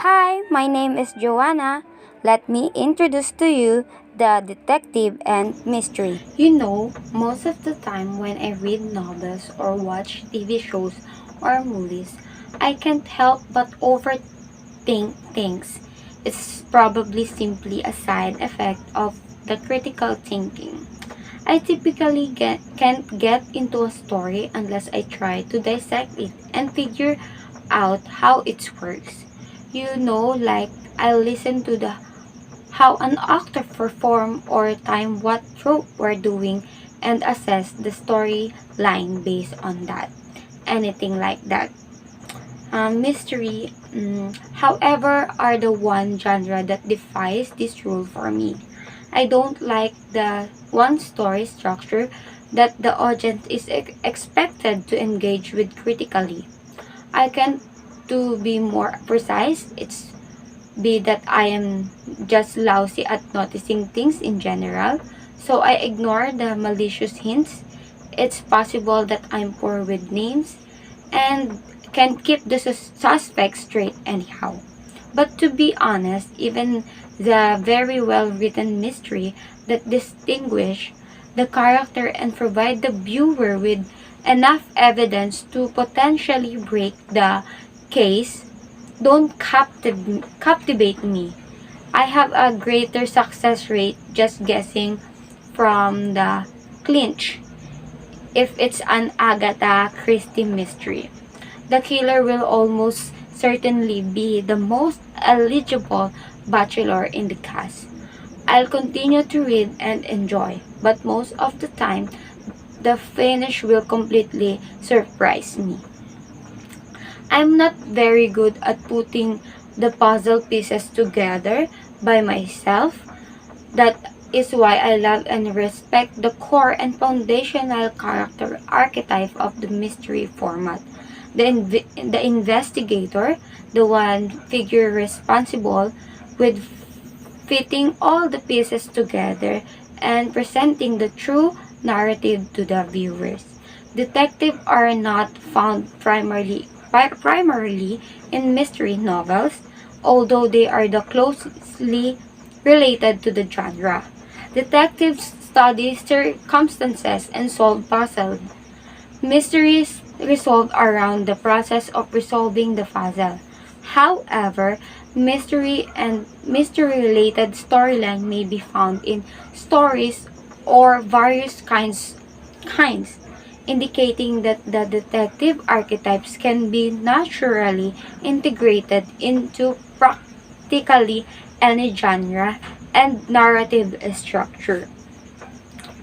Hi, my name is Joanna. Let me introduce to you the detective and mystery. Most of the time when I read novels or watch TV shows or movies, I can't help but overthink things. It's probably simply a side effect of the critical thinking. I typically can't get into a story unless I try to dissect it and figure out how it works. Like I listen to the how an actor perform or time what trope we're doing and assess the storyline based on that. Anything like that. Mystery, however, are the one genre that defies this rule for me. I don't like the one story structure that the audience is expected to engage with critically. I can to be more precise, it's be that I am just lousy at noticing things in general, so I ignore the malicious hints. It's possible that I'm poor with names and can keep the suspect straight anyhow. But to be honest, even the very well written mystery that distinguish the character and provide the viewer with enough evidence to potentially break the case don't captivate me. I have a greater success rate just guessing from the clinch if it's an Agatha Christie mystery. The killer will almost certainly be the most eligible bachelor in the cast. I'll continue to read and enjoy, but most of the time, the finish will completely surprise me. I'm not very good at putting the puzzle pieces together by myself. That is why I love and respect the core and foundational character archetype of the mystery format. The investigator, the one figure responsible with fitting all the pieces together and presenting the true narrative to the viewers. Detectives are not found primarily in mystery novels, although they are the closely related to the genre. Detectives study circumstances and solve puzzles. Mysteries resolve around the process of resolving the puzzle. However, mystery and mystery-related storyline may be found in stories or various kinds, indicating that the detective archetypes can be naturally integrated into practically any genre and narrative structure.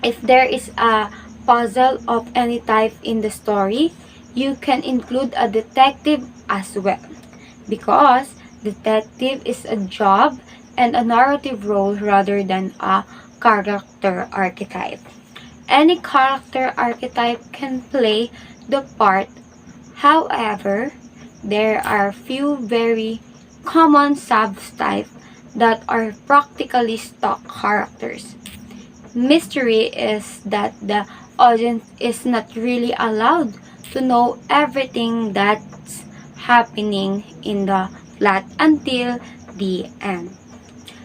If there is a puzzle of any type in the story, you can include a detective as well. Because detective is a job and a narrative role rather than a character archetype. Any character archetype can play the part. However, there are few very common subtypes that are practically stock characters. Mystery is that the audience is not really allowed to know everything that's happening in the plot until the end.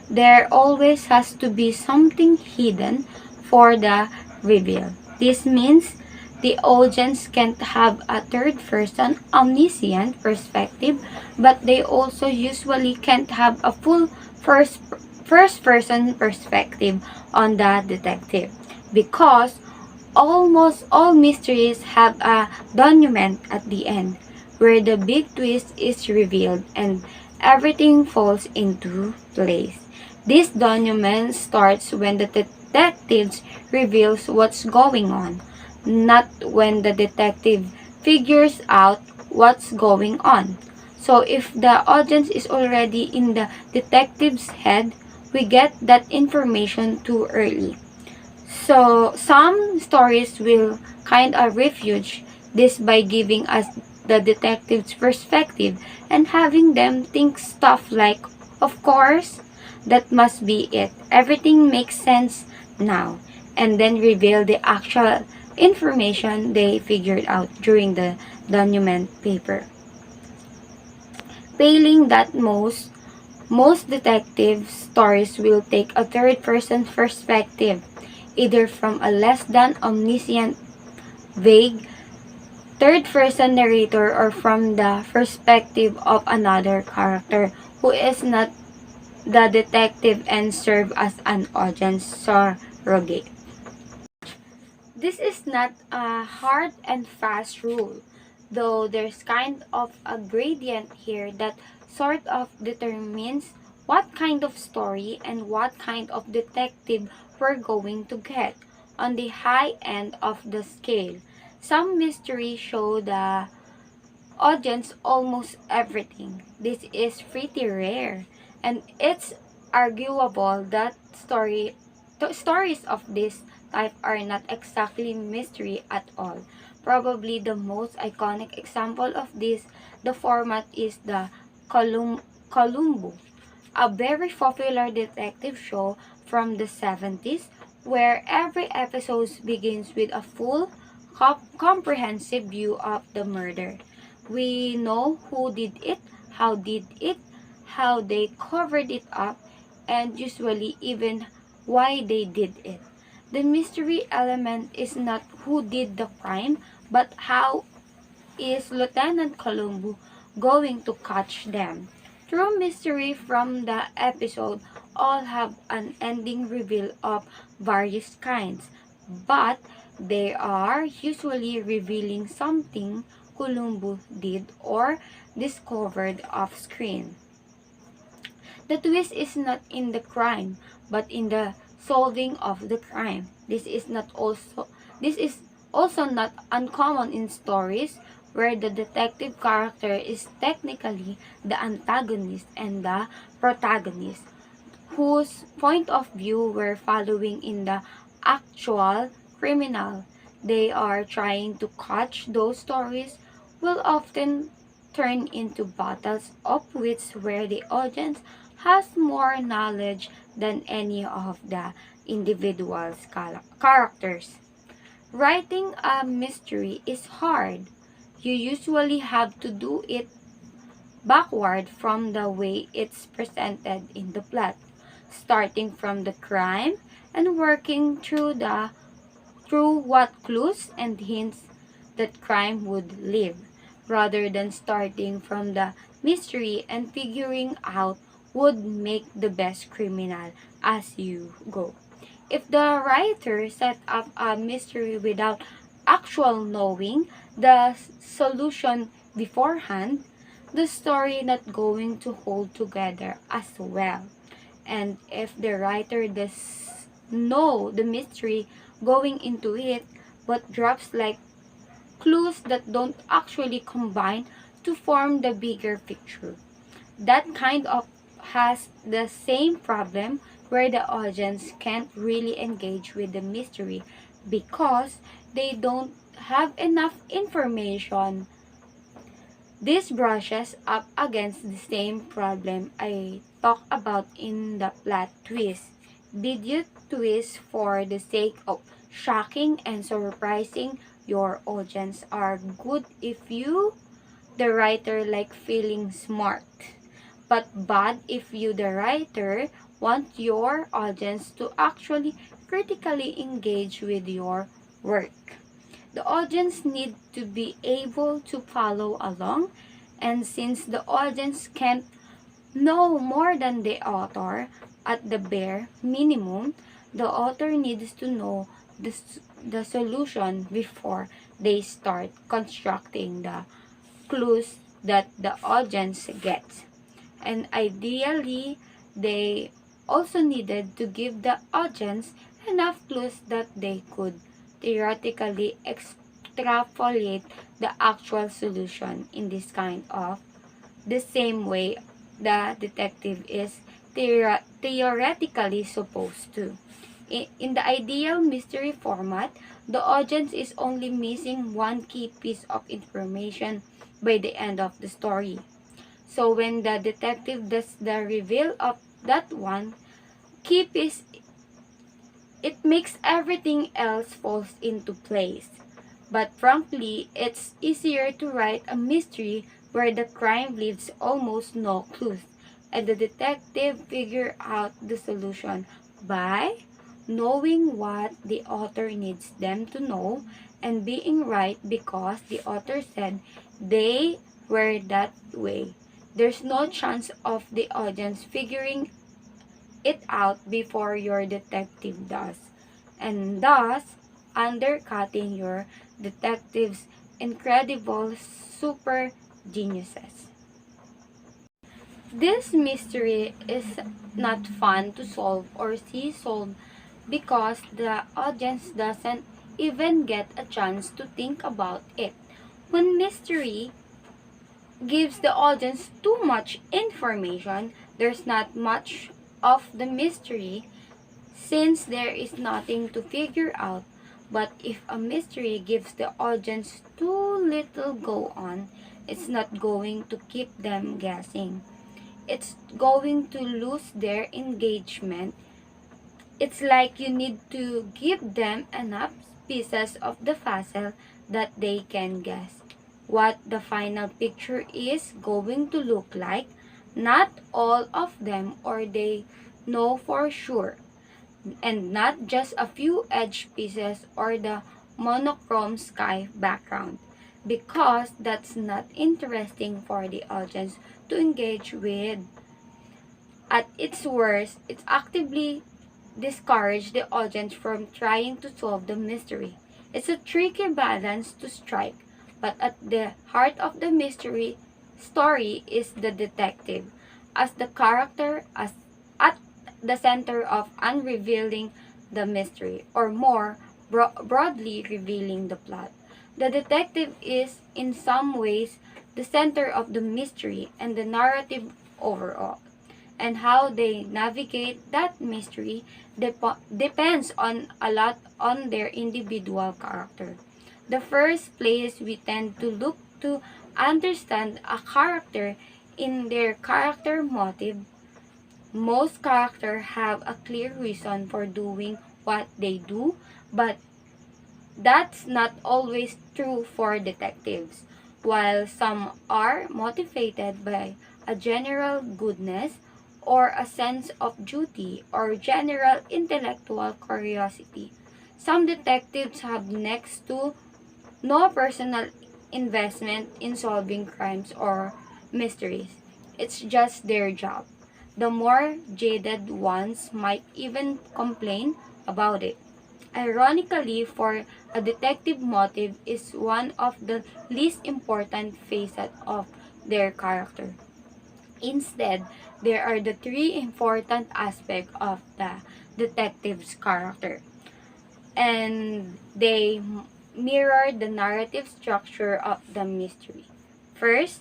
There always has to be something hidden for the reveal. This means the audience can't have a third person omniscient perspective, but they also usually can't have a full first person perspective on the detective because almost all mysteries have a denouement at the end where the big twist is revealed and everything falls into place. This denouement starts when the detective reveals what's going on, not when the detective figures out what's going on. So if the audience is already in the detective's head, we get that information too early. So some stories will kind of refuge this by giving us the detective's perspective and having them think stuff like, of course, that must be it. Everything makes sense now. And then reveal the actual information they figured out during the document paper. Failing that, most detective stories will take a third-person perspective, either from a less than omniscient, vague third-person narrator or from the perspective of another character who is not the detective and serve as an audience surrogate. This is not a hard and fast rule, though there's kind of a gradient here that sort of determines what kind of story and what kind of detective we're going to get. On the high end of the scale, some mysteries show the audience almost everything. This is pretty rare, and it's arguable that stories of this type are not exactly mystery at all. Probably the most iconic example of this, the format is the Columbo, a very popular detective show from the 70s where every episode begins with a full, comprehensive view of the murder. We know who did it, how did it, how they covered it up, and usually even why they did it. The mystery element is not who did the crime, but how is Lieutenant Columbo going to catch them? True mystery from the episode all have an ending reveal of various kinds, but they are usually revealing something Columbo did or discovered off screen. The twist is not in the crime, but in the solving of the crime. This is also not uncommon in stories where the detective character is technically the antagonist and the protagonist, whose point of view we're following in the actual criminal they are trying to catch. Those stories will often turn into battles of wits where the audience has more knowledge than any of the individual's characters. Writing a mystery is hard. You usually have to do it backward from the way it's presented in the plot, starting from the crime and working through what clues and hints that crime would leave, rather than starting from the mystery and figuring out would make the best criminal as you go. If the writer set up a mystery without actual knowing the solution beforehand, the story not going to hold together as well. And if the writer does know the mystery going into it but drops like clues that don't actually combine to form the bigger picture, that kind of has the same problem where the audience can't really engage with the mystery because they don't have enough information. This brushes up against the same problem I talked about in the plot twist. Did you twist for the sake of shocking and surprising your audience are good if you, the writer, like feeling smart, but bad if you, the writer, want your audience to actually critically engage with your work. The audience need to be able to follow along, and since the audience can't know more than the author, at the bare minimum, the author needs to know the solution before they start constructing the clues that the audience gets. And ideally, they also needed to give the audience enough clues that they could theoretically extrapolate the actual solution in this kind of the same way the detective is theoretically supposed to. In the ideal mystery format, the audience is only missing one key piece of information by the end of the story. So when the detective does the reveal of that one key piece, it makes everything else falls into place. But frankly, it's easier to write a mystery where the crime leaves almost no clues, and the detective figure out the solution by knowing what the author needs them to know and being right because the author said they were that way. There's no chance of the audience figuring it out before your detective does, and thus undercutting your detective's incredible super geniuses. This mystery is not fun to solve or see solved because the audience doesn't even get a chance to think about it. When mystery gives the audience too much information, there's not much of the mystery since there is nothing to figure out. But if a mystery gives the audience too little go on, it's not going to keep them guessing. It's going to lose their engagement. It's like you need to give them enough pieces of the puzzle that they can guess what the final picture is going to look like. Not all of them, or they know for sure, and not just a few edge pieces or the monochrome sky background, because that's not interesting for the audience to engage with. At its worst, it actively discourages the audience from trying to solve the mystery. It's a tricky balance to strike, but at the heart of the mystery story is the detective, as the character as at the center of unrevealing the mystery, or more broadly revealing the plot. The detective is in some ways the center of the mystery and the narrative overall, and how they navigate that mystery depends on a lot on their individual character. The first place we tend to look to understand a character in their character motive. Most characters have a clear reason for doing what they do, but that's not always true for detectives. While some are motivated by a general goodness or a sense of duty or general intellectual curiosity, some detectives have next to no personal investment in solving crimes or mysteries. It's just their job. The more jaded ones might even complain about it. Ironically, for a detective, motive is one of the least important facets of their character. Instead, there are the three important aspects of the detective's character, and they mirror the narrative structure of the mystery. First,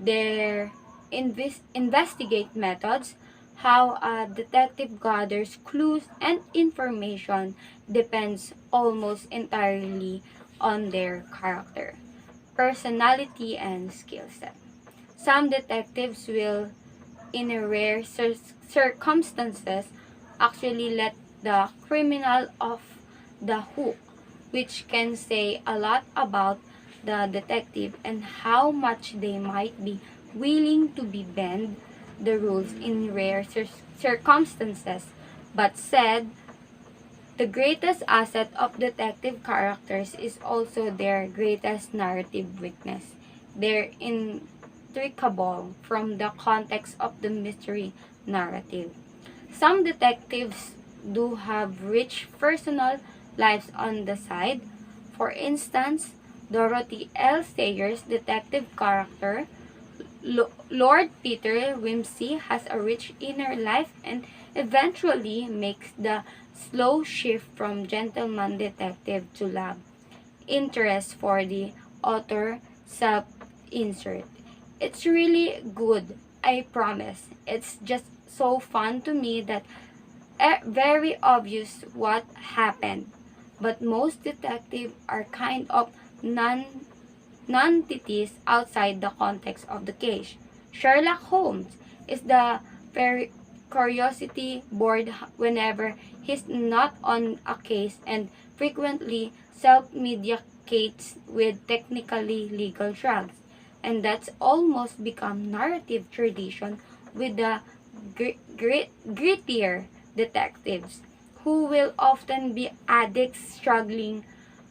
their investigate methods. How a detective gathers clues and information depends almost entirely on their character, personality, and skill set. Some detectives will, in rare circumstances, actually let the criminal off the hook, which can say a lot about the detective and how much they might be willing to be bend the rules in rare circumstances. But said, the greatest asset of detective characters is also their greatest narrative weakness. They're intricable from the context of the mystery narrative. Some detectives do have rich personal lives on the side. For instance, Dorothy L. Sayers' detective character, Lord Peter Wimsey, has a rich inner life and eventually makes the slow shift from gentleman detective to love interest for the author self-insert. It's really good, I promise. It's just so fun to me that very obvious what happened. But most detectives are kind of nonentities outside the context of the case. Sherlock Holmes is the very curiosity bored whenever he's not on a case, and frequently self-medicates with technically legal drugs. and that's almost become narrative tradition with the grittier detectives, who will often be addicts struggling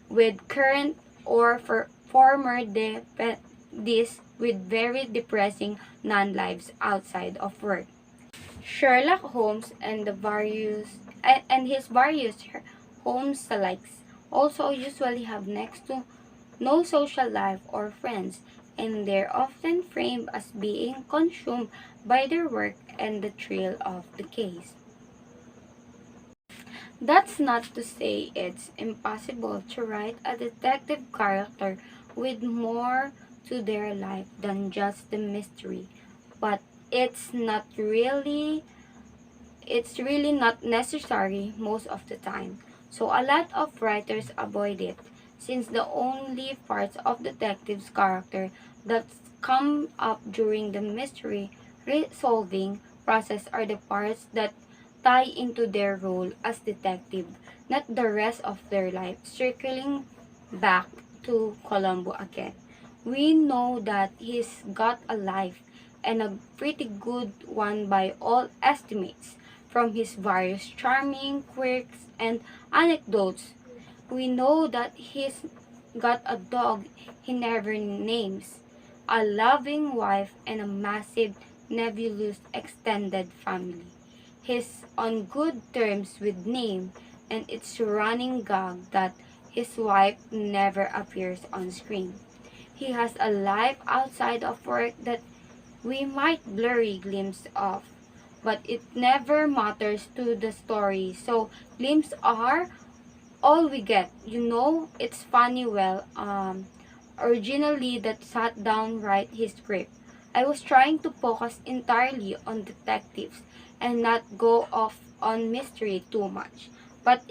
with current or former this with very depressing non-lives outside of work. Sherlock Holmes and his various Holmes likes also usually have next to no social life or friends, and they're often framed as being consumed by their work and the thrill of the case. That's not to say it's impossible to write a detective character with more to their life than just the mystery, but it's not really it's really not necessary most of the time. So a lot of writers avoid it, since the only parts of detective's character that come up during the mystery resolving process are the parts that tie into their role as detective, not the rest of their life. Circling back to Columbo again, we know that he's got a life, and a pretty good one by all estimates, from his various charming quirks and anecdotes. We know that he's got a dog he never names, a loving wife, and a massive, nebulous extended family. He's on good terms with Name, and it's running gag that his wife never appears on screen. He has a life outside of work that we might blurry glimpse of, but it never matters to the story. So glimpses are all we get. It's funny. Originally that sat down write his script, I was trying to focus entirely on detectives and not go off on mystery too much. But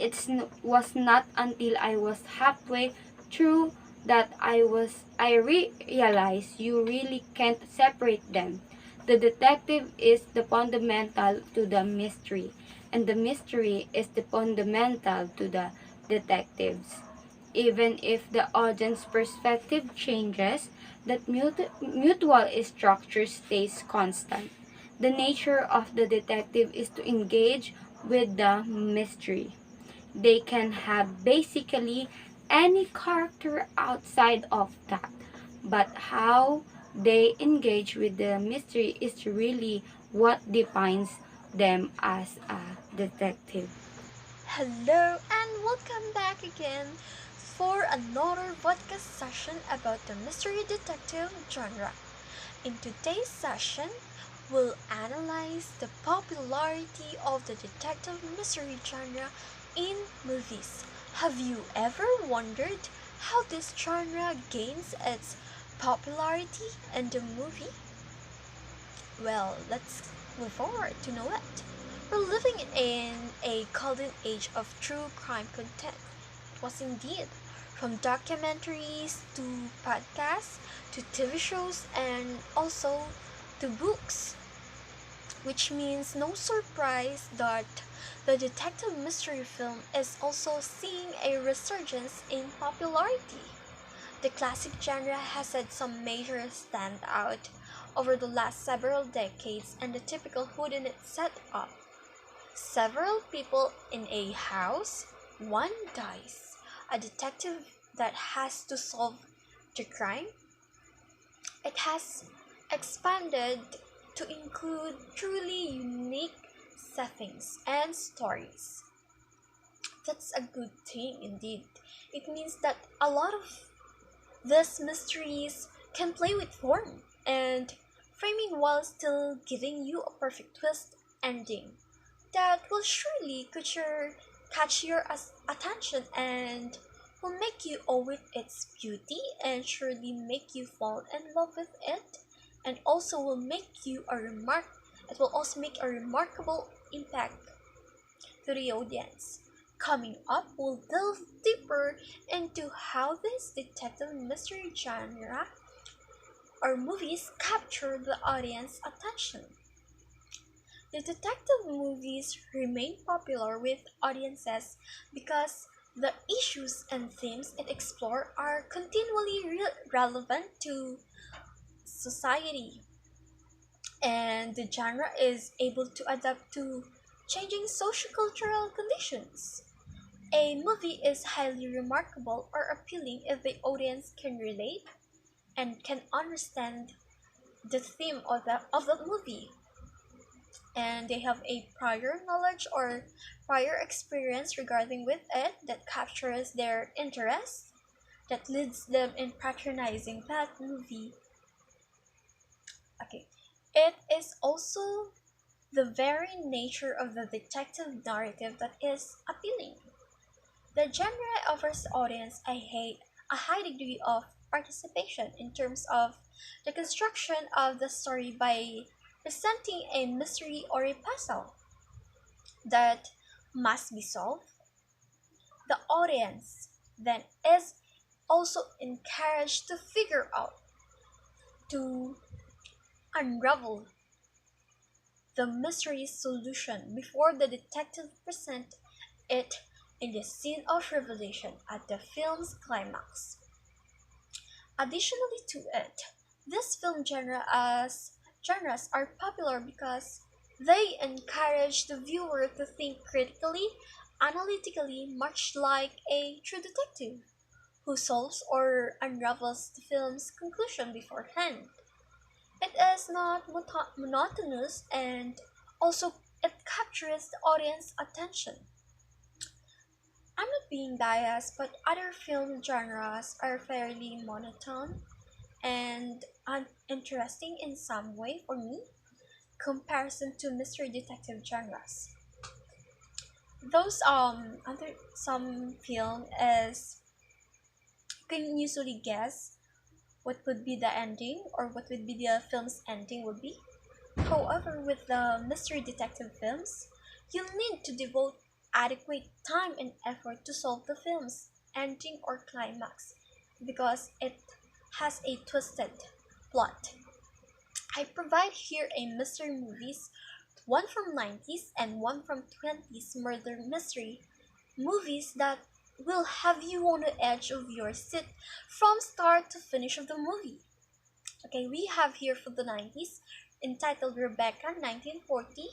was not until I was halfway through that I realized you really can't separate them. The detective is the fundamental to the mystery, and the mystery is the fundamental to the detectives. Even if the audience perspective changes, that mutual structure stays constant. The nature of the detective is to engage with the mystery. They can have basically any character outside of that, but how they engage with the mystery is really what defines them as a detective. Hello and welcome back again for another podcast session about the mystery detective genre. In today's session, we'll analyze the popularity of the detective mystery genre in movies. Have you ever wondered how this genre gains its popularity in the movie? Well, let's move forward to know it. We're living in a golden age of true crime content. It was indeed. From documentaries to podcasts to TV shows and also to books. Which means no surprise that the detective mystery film is also seeing a resurgence in popularity. The classic genre has had some major standout over the last several decades, and the typical whodunit setup. Several people in a house, one dies. A detective that has to solve the crime. It has expanded to include truly unique settings and stories. That's a good thing indeed. It means that a lot of these mysteries can play with form and framing while still giving you a perfect twist ending that will surely catch your attention and will make you owe it its beauty and surely make you fall in love with it, and also will make you a remark it will also make a remarkable impact to the audience. Coming up, we'll delve deeper into how this detective mystery genre or movies capture the audience attention. The detective movies remain popular with audiences because the issues and themes it explores are continually relevant to society, and the genre is able to adapt to changing sociocultural conditions. A movie is highly remarkable or appealing if the audience can relate and can understand the theme of the movie, and they have a prior knowledge or prior experience regarding with it that captures their interest, that leads them in patronizing that movie. Okay, it is also the very nature of the detective narrative that is appealing. The genre offers the audience a high degree of participation in terms of the construction of the story by presenting a mystery or a puzzle that must be solved. The audience then is also encouraged to figure out, to unravel the mystery solution before the detective present it in the scene of revelation at the film's climax. Additionally to it, this film genres are popular because they encourage the viewer to think critically, analytically, much like a true detective who solves or unravels the film's conclusion beforehand. It is not monotonous, and also it captures the audience attention. I'm not being biased, but other film genres are fairly monotone and uninteresting in some way for me, comparison to mystery detective genres. Those other some film is you can usually guess what would be the ending or what would be the film's ending would be. However, with the mystery detective films, you need to devote adequate time and effort to solve the film's ending or climax because it has a twisted plot. I provide here a mystery movies, one from 90s and one from 20s murder mystery movies that will have you on the edge of your seat from start to finish of the movie. Okay, we have here for the 90s entitled Rebecca 1940,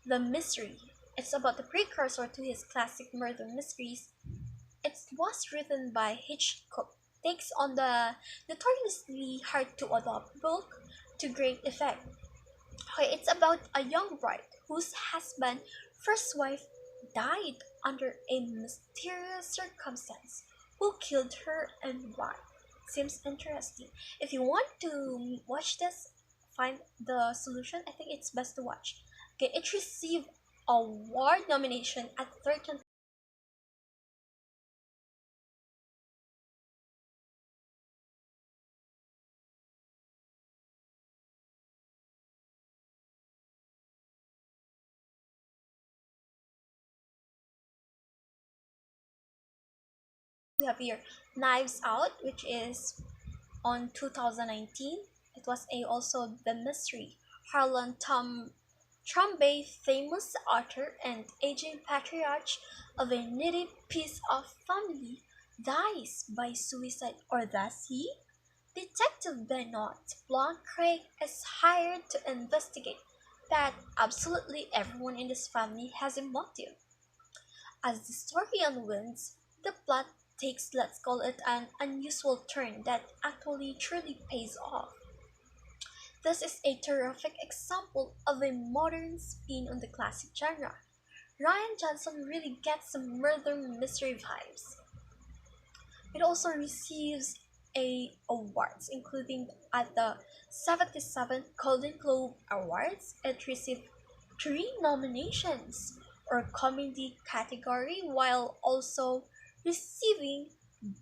The Mystery. It's about the precursor to his classic murder mysteries. It was written by Hitchcock. Takes on the notoriously hard to adopt book to great effect. Okay, it's about a young bride whose husband, first wife, died under a mysterious circumstance. Who killed her and why? Seems interesting. If you want to watch this, find the solution, I think it's best to watch. Okay, it received award nomination at 13th. We have here Knives Out, which is on 2019. It was a also the mystery. Harlan Trombay, famous author and aging patriarch of a needy piece of family, dies by suicide, or does he? Detective Benoit Blanc Craig is hired to investigate that absolutely everyone in this family has a motive. As the story unwinds, the plot takes, let's call it, an unusual turn that actually truly pays off. This is a terrific example of a modern spin on the classic genre. Ryan Johnson really gets some murder mystery vibes. It also receives a awards, including at the 77th Golden Globe Awards. It received three nominations or comedy category, while also receiving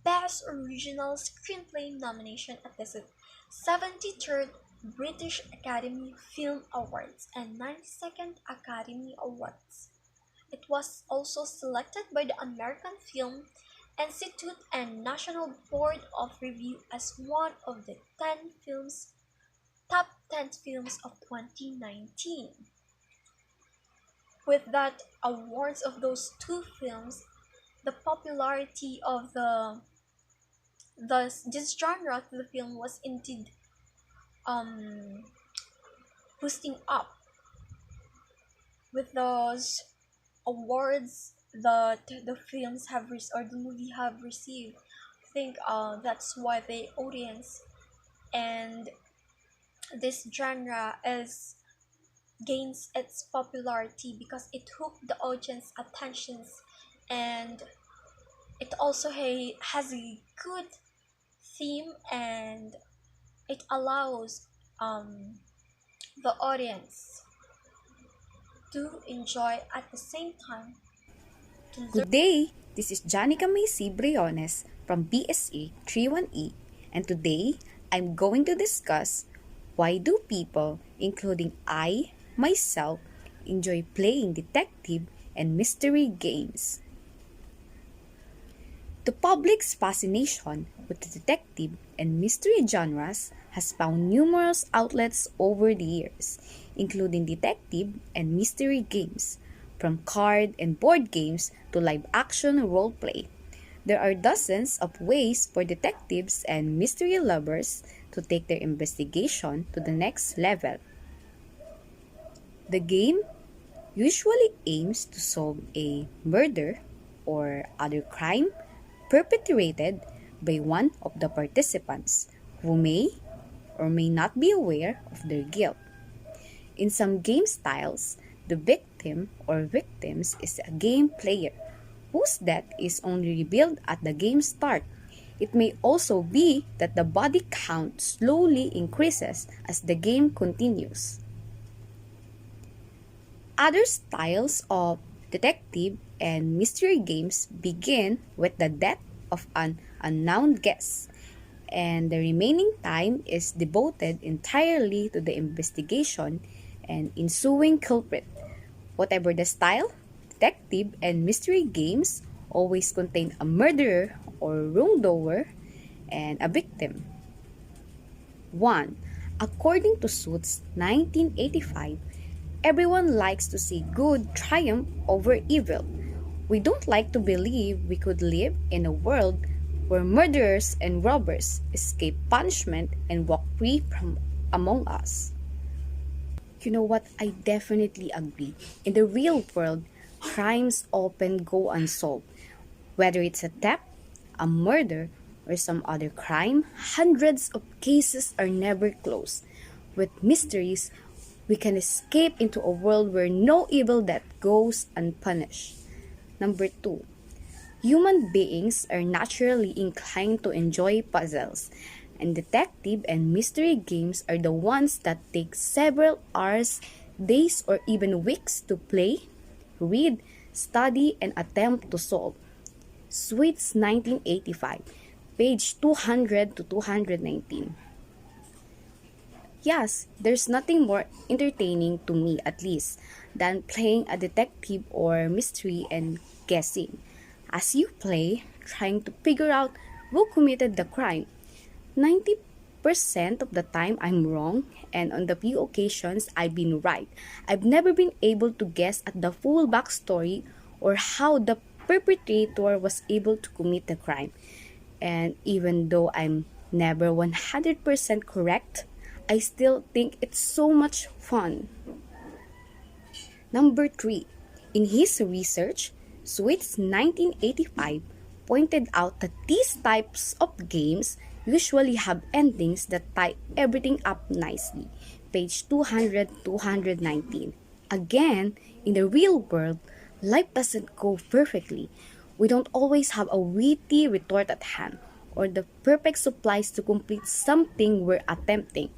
Best Original Screenplay nomination at the 73rd British Academy Film Awards and 92nd Academy Awards. It was also selected by the American Film Institute and National Board of Review as one of the 10 films top 10 films of 2019. With that awards of those two films, the popularity of this genre to the film was indeed um boosting up with those awards that the films have or the movie have received. I think that's why the audience and this genre is gains its popularity because it hooked the audience attentions, and it also has a good theme, and it allows the audience to enjoy at the same time to learn. Good day, this is Janica Macy Briones from BSE 31E, and today I'm going to discuss why do people, including I, myself, enjoy playing detective and mystery games. The public's fascination with the detective and mystery genres has found numerous outlets over the years, including detective and mystery games, from card and board games to live-action role-play. There are dozens of ways for detectives and mystery lovers to take their investigation to the next level. The game usually aims to solve a murder or other crime perpetrated by one of the participants who may or may not be aware of their guilt. In some game styles, the victim or victims is a game player whose death is only revealed at the game start. It may also be that the body count slowly increases as the game continues. Other styles of detective and mystery games begin with the death of an unknown guest, and the remaining time is devoted entirely to the investigation and ensuing culprit. Whatever the style, detective and mystery games always contain a murderer or wrongdoer and a victim. 1. According to Suits 1985, everyone likes to see good triumph over evil. We don't like to believe we could live in a world where murderers and robbers escape punishment and walk free from among us. You know what? I definitely agree. In the real world, crimes often go unsolved. Whether it's a theft, a murder, or some other crime, hundreds of cases are never closed. With mysteries, we can escape into a world where no evil death goes unpunished. Number 2. Human beings are naturally inclined to enjoy puzzles, and detective and mystery games are the ones that take several hours, days, or even weeks to play, read, study, and attempt to solve. Sweets 1985, page 200 to 219. Yes, there's nothing more entertaining to me at least than playing a detective or mystery and guessing. As you play, trying to figure out who committed the crime. 90% of the time I'm wrong, and on the few occasions I've been right. I've never been able to guess at the full backstory or how the perpetrator was able to commit the crime. And even though I'm never 100% correct, I still think it's so much fun. Number 3. In his research, Sweets 1985 pointed out that these types of games usually have endings that tie everything up nicely. Page 200-219. Again, in the real world, life doesn't go perfectly. We don't always have a witty retort at hand or the perfect supplies to complete something we're attempting.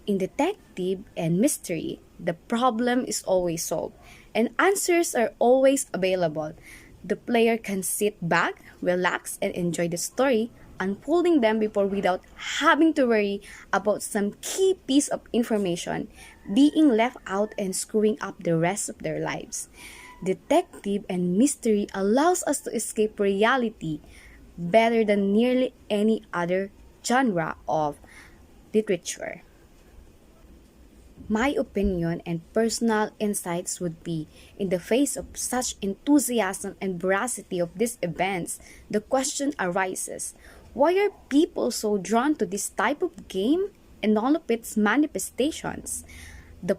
In detective and mystery, the problem is always solved, and answers are always available. The player can sit back, relax, and enjoy the story, unfolding them before without having to worry about some key piece of information being left out and screwing up the rest of their lives. Detective and mystery allows us to escape reality better than nearly any other genre of literature. My opinion and personal insights would be, in the face of such enthusiasm and veracity of these events, the question arises, why are people so drawn to this type of game? and all of its manifestations. The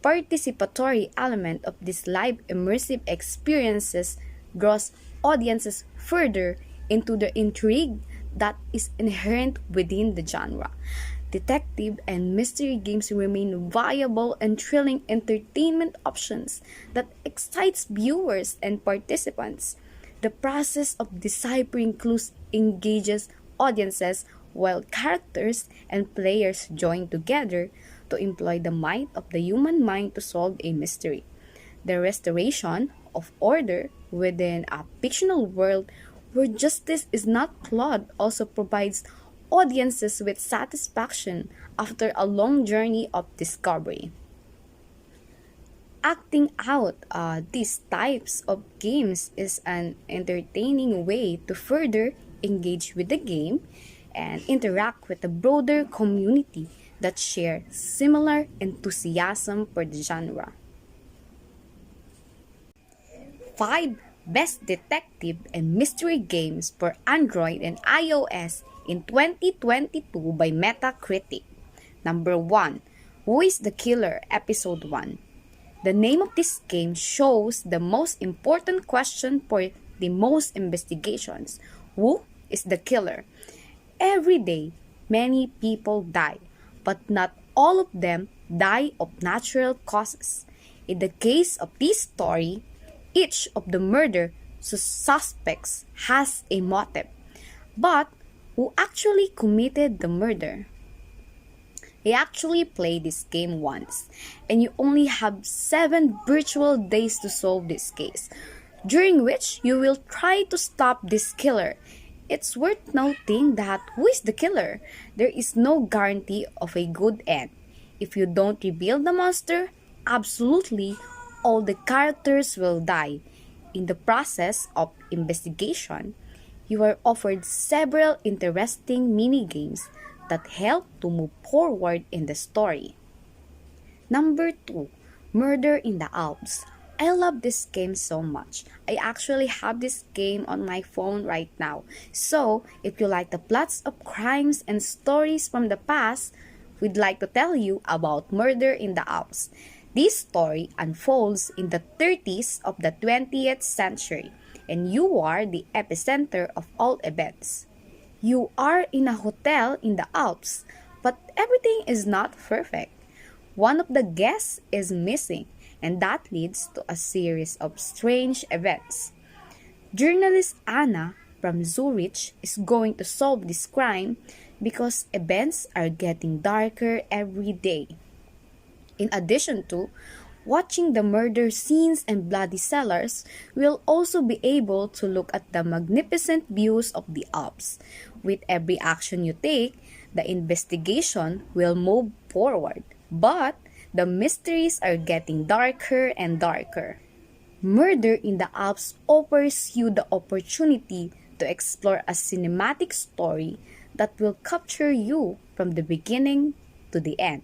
participatory element of these live immersive experiences draws audiences further into the intrigue that is inherent within the genre. Detective and mystery games remain viable and thrilling entertainment options that excites viewers and participants. The process of deciphering clues engages audiences while characters and players join together to employ the might of the human mind to solve a mystery. The restoration of order within a fictional world where justice is not flawed also provides audiences with satisfaction after a long journey of discovery. Acting out these types of games is an entertaining way to further engage with the game and interact with a broader community that share similar enthusiasm for the genre. 5 Best Detective and Mystery Games for Android and iOS in 2022 by Metacritic. Number 1. Who is the Killer? Episode 1. The name of this game shows the most important question for the most investigations. Who is the killer? Every day, many people die, but not all of them die of natural causes. In the case of this story, each of the murder suspects has a motive. But who actually committed the murder? I actually played this game once, and you only have 7 virtual days to solve this case, during which you will try to stop this killer. It's worth noting that who is the killer? There is no guarantee of a good end. If you don't reveal the monster, absolutely all the characters will die. In the process of investigation, you are offered several interesting mini-games that help to move forward in the story. Number 2. Murder in the Alps. I love this game so much. I actually have this game on my phone right now. So, if you like the plots of crimes and stories from the past, we'd like to tell you about Murder in the Alps. This story unfolds in the 30s of the 20th century, and you are the epicenter of all events. You are in a hotel in the Alps, but everything is not perfect. One of the guests is missing, and that leads to a series of strange events. Journalist Anna from Zurich is going to solve this crime because events are getting darker every day. In addition to watching the murder scenes and bloody cellars, we'll also be able to look at the magnificent views of the Alps. With every action you take, the investigation will move forward. But the mysteries are getting darker and darker. Murder in the Alps offers you the opportunity to explore a cinematic story that will capture you from the beginning to the end.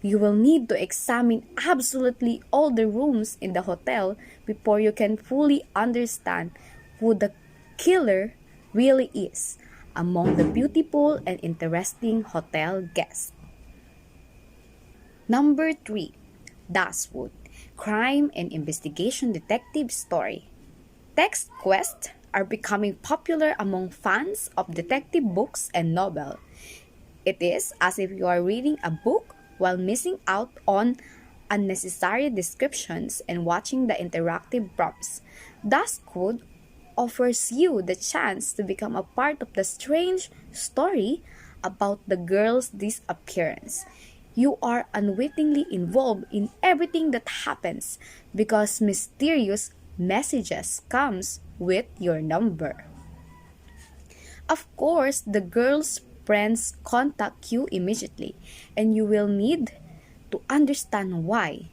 You will need to examine absolutely all the rooms in the hotel before you can fully understand who the killer really is among the beautiful and interesting hotel guests. Number 3. Dashwood, Crime and Investigation Detective Story. Text quests are becoming popular among fans of detective books and novels. It is as if you are reading a book while missing out on unnecessary descriptions and watching the interactive prompts. Dashwood offers you the chance to become a part of the strange story about the girl's disappearance. You are unwittingly involved in everything that happens because mysterious messages comes with your number. Of course, the girl's friends contact you immediately, and you will need to understand why.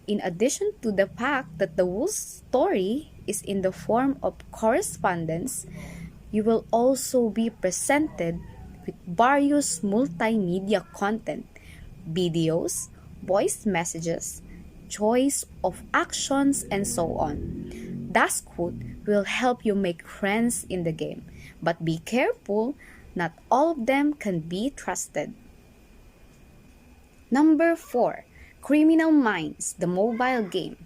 In addition to the fact that the whole story is in the form of correspondence, you will also be presented with various multimedia content, videos, voice messages, choice of actions, and so on. Dashwood will help you make friends in the game, but be careful, not all of them can be trusted. Number 4. Criminal Minds, the mobile game.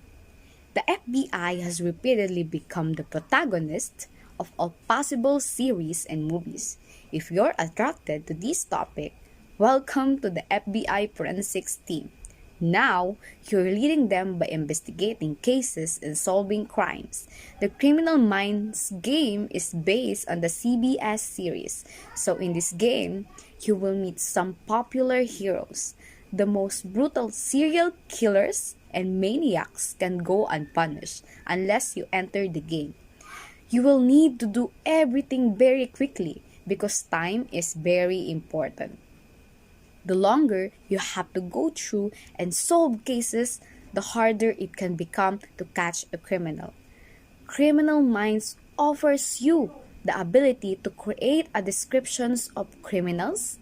The FBI has repeatedly become the protagonist of all possible series and movies. If you're attracted to this topic, welcome to the FBI forensics team. Now, you're leading them by investigating cases and solving crimes. The Criminal Minds game is based on the CBS series. So in this game, you will meet some popular heroes. The most brutal serial killers and maniacs can go unpunished unless you enter the game. You will need to do everything very quickly because time is very important. The longer you have to go through and solve cases, the harder it can become to catch a criminal. Criminal Minds offers you the ability to create a descriptions of criminals,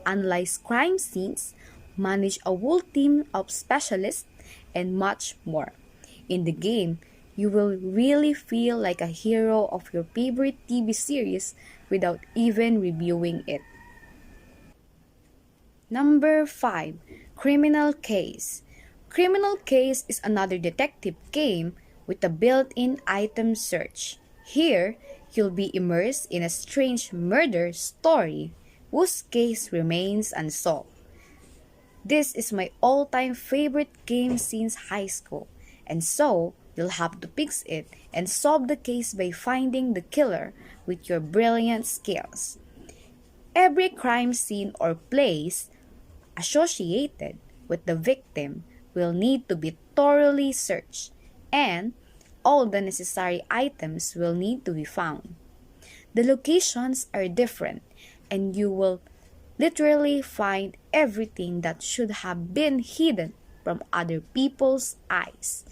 analyze crime scenes, manage a whole team of specialists, and much more. In the game, you will really feel like a hero of your favorite TV series without even reviewing it. Number 5. Criminal Case. Criminal Case is another detective game with a built-in item search. Here, you'll be immersed in a strange murder story whose case remains unsolved. This is my all-time favorite game since high school, and so you'll have to fix it and solve the case by finding the killer with your brilliant skills. Every crime scene or place associated with the victim will need to be thoroughly searched, and all the necessary items will need to be found. The locations are different, and you will literally find everything that should have been hidden from other people's eyes.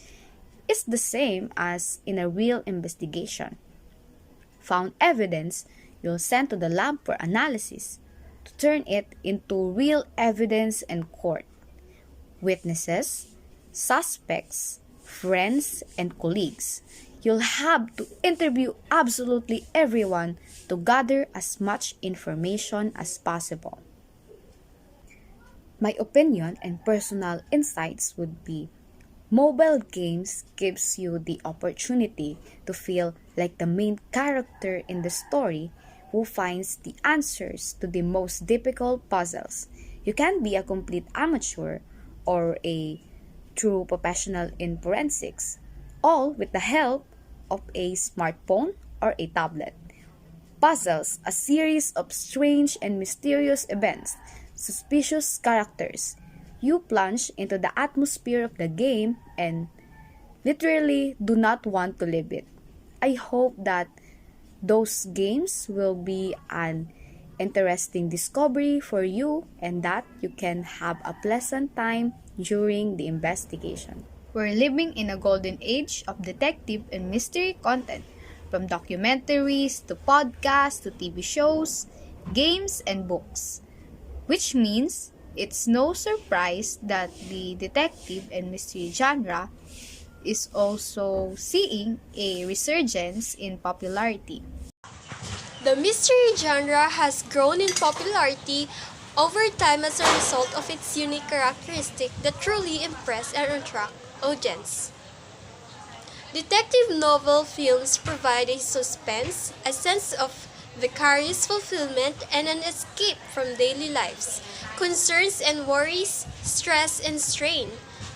It's the same as in a real investigation. Found evidence you'll send to the lab for analysis to turn it into real evidence in court. Witnesses, suspects, friends, and colleagues. You'll have to interview absolutely everyone to gather as much information as possible. My opinion and personal insights would be mobile games gives you the opportunity to feel like the main character in the story who finds the answers to the most difficult puzzles. You can be a complete amateur or a true professional in forensics, all with the help of a smartphone or a tablet. Puzzles, a series of strange and mysterious events, suspicious characters. You plunge into the atmosphere of the game and literally do not want to leave it. I hope that those games will be an interesting discovery for you and that you can have a pleasant time during the investigation. We're living in a golden age of detective and mystery content, from documentaries to podcasts to TV shows, games, and books. Which means it's no surprise that the detective and mystery genre is also seeing a resurgence in popularity. The mystery genre has grown in popularity over time as a result of its unique characteristic that truly impress and attract audience. Detective novel films provide a suspense, a sense of vicarious fulfillment, and an escape from daily lives, concerns and worries, stress and strain.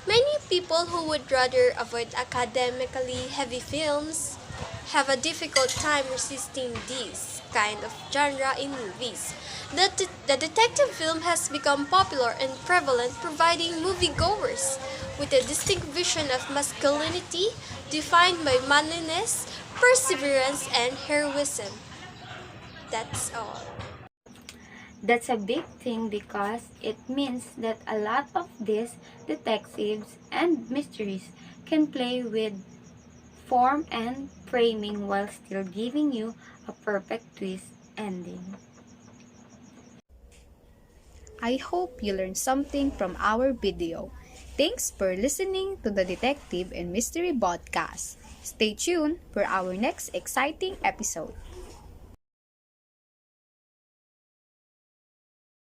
Many people who would rather avoid academically heavy films have a difficult time resisting these kind of genre in movies. The detective film has become popular and prevalent, providing moviegoers with a distinct vision of masculinity defined by manliness, perseverance, and heroism. That's all. That's a big thing because it means that a lot of these detectives and mysteries can play with form and framing while still giving you a perfect twist ending. I hope you learned something from our video. Thanks for listening to the Detective and Mystery Podcast. Stay tuned for our next exciting episode.